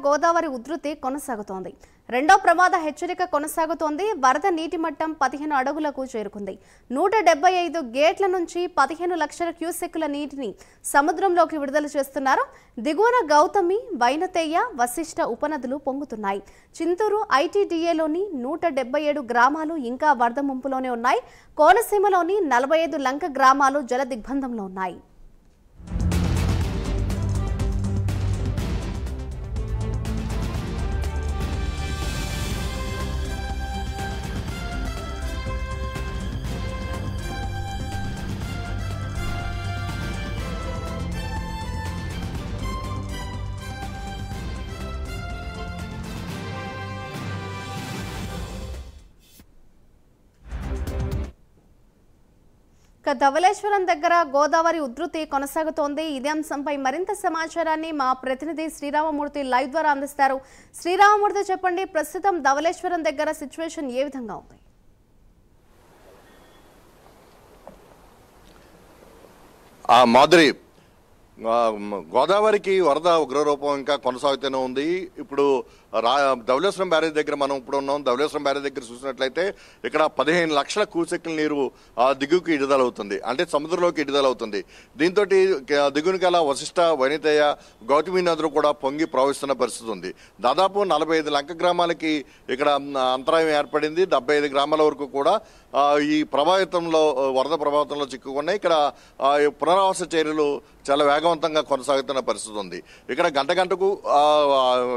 గోదావరి ఉధృతి కొనసాగుతోంది. రెండో ప్రమాద హెచ్చరిక కొనసాగుతోంది. వరద నీటి మట్టం 15 అడుగులకు చేరుకుంది. 175 గేట్ల నుంచి 15 లక్షల క్యూసెక్కుల నీటిని సముద్రంలోకి విడుదల చేస్తున్నారు. దిగువన గౌతమి, వైనతేయ, వశిష్ట ఉపనదులు పొంగుతున్నాయి. చింతూరు ఐటీడీఏలోని 177 గ్రామాలు ఇంకా వరద ముంపులోనే ఉన్నాయి. కోనసీమలోని 45 లంక గ్రామాలు జల దిగ్బంధంలో ఉన్నాయి. ధవళేశ్వరం దగ్గర గోదావరి ఉధృతి కొనసాగుతోంది. ఇదే అంశంపై మరింత సమాచారాన్ని మా ప్రతినిధి శ్రీరామమూర్తి లైవ్ ద్వారా అందిస్తారు. శ్రీరామమూర్తి, చెప్పండి, ప్రస్తుతం ధవళేశ్వరం దగ్గర సిచ్యువేషన్ ఏ విధంగా ఉంది? మాధురి, గోదావరికి వరద ఉగ్రరూపం ఇంకా కొనసాగుతూనే ఉంది. ఇప్పుడు ధవళేశ్వరం బ్యారేజ్ దగ్గర మనం ఇప్పుడు ఉన్నాం. ధవళేశ్వరం బ్యారేజ్ దగ్గర చూసినట్లయితే ఇక్కడ 15 లక్షల క్యూసెక్కుల నీరు దిగువకి విడుదలవుతుంది, అంటే సముద్రంలోకి విడుదలవుతుంది. దీంతో దిగునికి అలా వశిష్ట, వనితయ్య, గౌతమి నదులు కూడా పొంగి ప్రవహిస్తున్న పరిస్థితి ఉంది. దాదాపు 45 లంక గ్రామాలకి ఇక్కడ అంతరాయం ఏర్పడింది. 75 గ్రామాల వరకు కూడా ఈ ప్రభావితంలో, వరద ప్రభావితంలో చిక్కుకున్నాయి. ఇక్కడ పునరావాస చర్యలు చాలా వేగవంతంగా కొనసాగుతున్న పరిస్థితి ఉంది. ఇక్కడ గంట గంటకు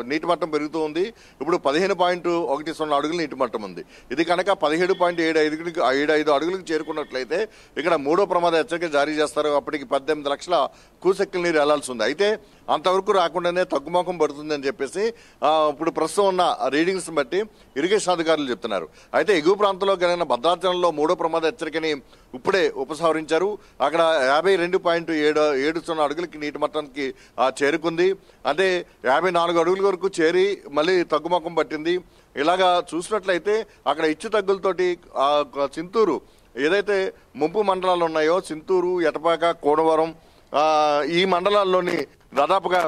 నీటి మట్టం పెరుగుతూ ఉంది. ఇప్పుడు 15.10 అడుగుల నీటి మట్టం ఉంది. ఇది కనుక 17.75 అడుగులకు చేరుకున్నట్లయితే ఇక్కడ మూడో ప్రమాద హెచ్చరిక జారీ చేస్తారు. అప్పటికి 18 లక్షల క్యూసెక్కుల నీరు వెళ్లాల్సి ఉంది. అయితే అంతవరకు రాకుండానే తగ్గుముఖం పడుతుందని చెప్పేసి ఇప్పుడు ప్రస్తుతం ఉన్న రీడింగ్స్ బట్టి ఇరిగేషన్ అధికారులు చెప్తున్నారు. అయితే ఎగువ ప్రాంతంలో కలిగిన భద్రాచలంలో మూడో ప్రమాద హెచ్చరికని ఇప్పుడే ఉపసంహరించారు. అక్కడ 52.7 అడుగులకి నీటి మట్టానికి చేరుకుంది. అంటే 54 అడుగుల వరకు చేరి మళ్ళీ తగ్గుముఖం పట్టింది. ఇలాగా చూసినట్లయితే అక్కడ ఇచ్చు తగ్గులతోటి చింతూరు, ఏదైతే ముంపు మండలాలు ఉన్నాయో చింతూరు, ఎటపాక, కోనవరం, ఈ మండలాల్లోని దాదాపుగా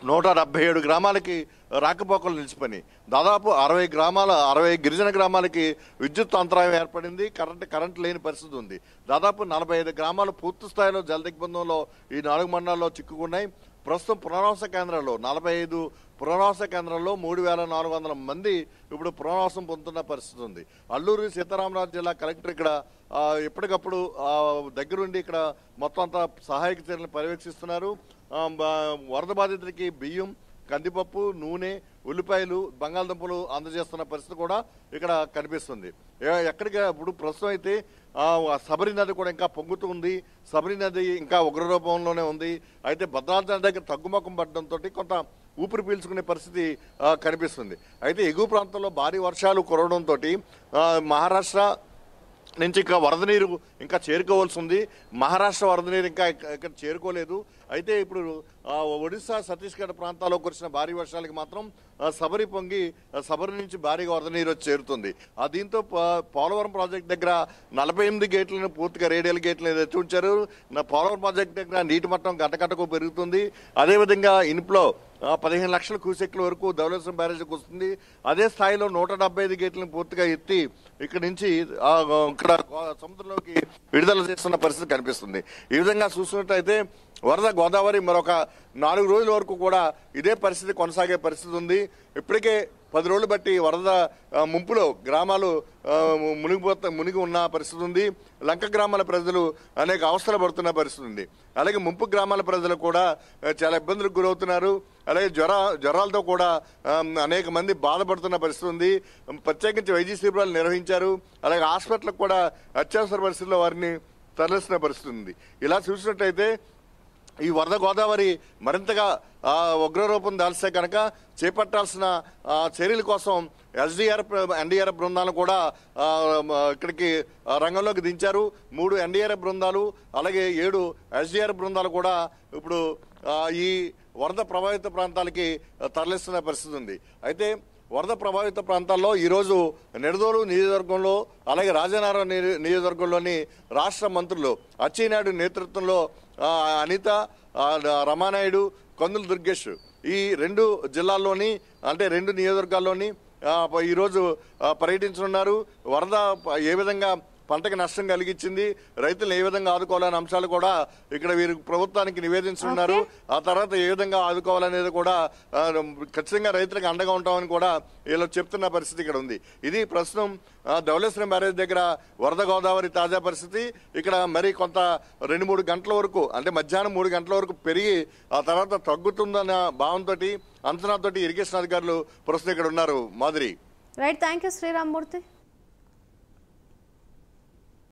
177 గ్రామాలకి రాకపోకలు నిలిచిపోయి దాదాపు 60 గిరిజన గ్రామాలకి విద్యుత్ అంతరాయం ఏర్పడింది. కరెంట్ లేని పరిస్థితి ఉంది. దాదాపు 45 గ్రామాలు పూర్తి స్థాయిలో జల దిగ్బంధంలో ఈ 4 మండలాల్లో చిక్కుకున్నాయి. ప్రస్తుతం పునరావాస కేంద్రాల్లో 45 పునరావాస కేంద్రాల్లో 3,400 మంది ఇప్పుడు పునరావాసం పొందుతున్న పరిస్థితి ఉంది. అల్లూరు సీతారామరాజు జిల్లా కలెక్టర్ ఇక్కడ ఎప్పటికప్పుడు దగ్గరుండి ఇక్కడ మొత్తం అంతా సహాయక చర్యలను పర్యవేక్షిస్తున్నారు. వరద బాధితులకి బియ్యం, కందిపప్పు, నూనె, ఉల్లిపాయలు, బంగాళదుంపలు అందజేస్తున్న పరిస్థితి కూడా ఇక్కడ కనిపిస్తుంది. ఎక్కడికి ఇప్పుడు ప్రస్తుతం అయితే శబరి నది కూడా ఇంకా పొంగుతూ ఉంది. శబరి నది ఇంకా ఉగ్రరూపంలోనే ఉంది. అయితే భద్రాచలం దగ్గర తగ్గుముఖం పడడంతో కొంత ఊపిరి పీల్చుకునే పరిస్థితి కనిపిస్తుంది. అయితే ఎగువ ప్రాంతంలో భారీ వర్షాలు కురవడంతో మహారాష్ట్ర నుంచి ఇంకా వరద నీరు ఇంకా చేరుకోవాల్సి ఉంది. మహారాష్ట్ర వరద నీరు ఇంకా ఇక్కడ చేరుకోలేదు. అయితే ఇప్పుడు ఒడిశా, ఛత్తీస్గఢ్ ప్రాంతాల్లో కురిసిన భారీ వర్షాలకి మాత్రం శబరి పొంగి శబరి నుంచి భారీగా వరద నీరు వచ్చి చేరుతుంది. దీంతో పోలవరం ప్రాజెక్ట్ దగ్గర 48 గేట్లను పూర్తిగా రేడియల్ గేట్లను ఎత్తి ఉంచారు. పోలవరం ప్రాజెక్ట్ దగ్గర నీటి మట్టం గంటకు పెరుగుతుంది. అదేవిధంగా ఇన్పులో 15 లక్షల క్యూసెక్ల వరకు ధవళేశ్వరం బ్యారేజ్కి వస్తుంది. అదే స్థాయిలో 175 గేట్లను పూర్తిగా ఎత్తి ఇక్కడ నుంచి ఇక్కడ సముద్రంలోకి విడుదల చేస్తున్న పరిస్థితి కనిపిస్తుంది. ఈ విధంగా చూసినట్టయితే వరద గోదావరి మరొక 4 రోజుల వరకు కూడా ఇదే పరిస్థితి కొనసాగే పరిస్థితి ఉంది. ఇప్పటికే 10 రోజులు బట్టి వరద ముంపులో గ్రామాలు మునిగి ఉన్న పరిస్థితి ఉంది. లంక గ్రామాల ప్రజలు అనేక అవస్థలు పడుతున్న పరిస్థితి ఉంది. అలాగే ముంపు గ్రామాల ప్రజలు కూడా చాలా ఇబ్బందులకు గురవుతున్నారు. అలాగే జ్వరాలతో కూడా అనేక మంది బాధపడుతున్న పరిస్థితి ఉంది. ప్రత్యేకించి వైద్య శిబిరాలు నిర్వహించారు. అలాగే హాస్పిటల్కి కూడా అత్యవసర పరిస్థితుల్లో వారిని తరలిస్తున్న పరిస్థితి ఉంది. ఇలా చూసినట్టయితే ఈ వరద గోదావరి మరింతగా ఉగ్రరూపం దాల్స్తే కనుక చేపట్టాల్సిన చర్యల కోసం ఎస్డీఆర్ఎఫ్, ఎన్డీఆర్ఎఫ్ బృందాలను కూడా ఇక్కడికి రంగంలోకి దించారు. 3 ఎన్డీఆర్ఎఫ్ బృందాలు, అలాగే 7 ఎస్డీఆర్ఎఫ్ బృందాలు కూడా ఇప్పుడు ఈ వరద ప్రభావిత ప్రాంతాలకి తరలిస్తున్న పరిస్థితి ఉంది. అయితే వరద ప్రభావిత ప్రాంతాల్లో ఈరోజు నిడదోలు నియోజకవర్గంలో, అలాగే రాజానగరం నియోజకవర్గంలోని రాష్ట్ర మంత్రులు అచ్చెన్నాయుడు నేతృత్వంలో అనిత, రమానాయుడు, కందుల దుర్గేష్ ఈ 2 జిల్లాల్లోని అంటే 2 నియోజకవర్గాల్లోని ఈరోజు పర్యటించనున్నారు. వరద ఏ విధంగా పంటకి నష్టం కలిగించింది, రైతులను ఏ విధంగా ఆదుకోవాలనే అంశాలు కూడా ఇక్కడ వీరు ప్రభుత్వానికి నివేదించున్నారు. ఆ తర్వాత ఏ విధంగా ఆదుకోవాలనేది కూడా ఖచ్చితంగా రైతులకు అండగా ఉంటామని కూడా వీళ్ళు చెప్తున్న పరిస్థితి ఇక్కడ ఉంది. ఇది ప్రస్తుతం ధవళేశ్వరం బ్యారేజ్ దగ్గర వరద గోదావరి తాజా పరిస్థితి. ఇక్కడ మరి కొంత 2-3 గంటల వరకు అంటే మధ్యాహ్నం 3 గంటల వరకు పెరిగి ఆ తర్వాత తగ్గుతుందన్న భావంతో అంచనాతోటి ఇరిగేషన్ అధికారులు ప్రస్తుతం ఇక్కడ ఉన్నారు. Madhuri. Right, thank you Sriramamurthy.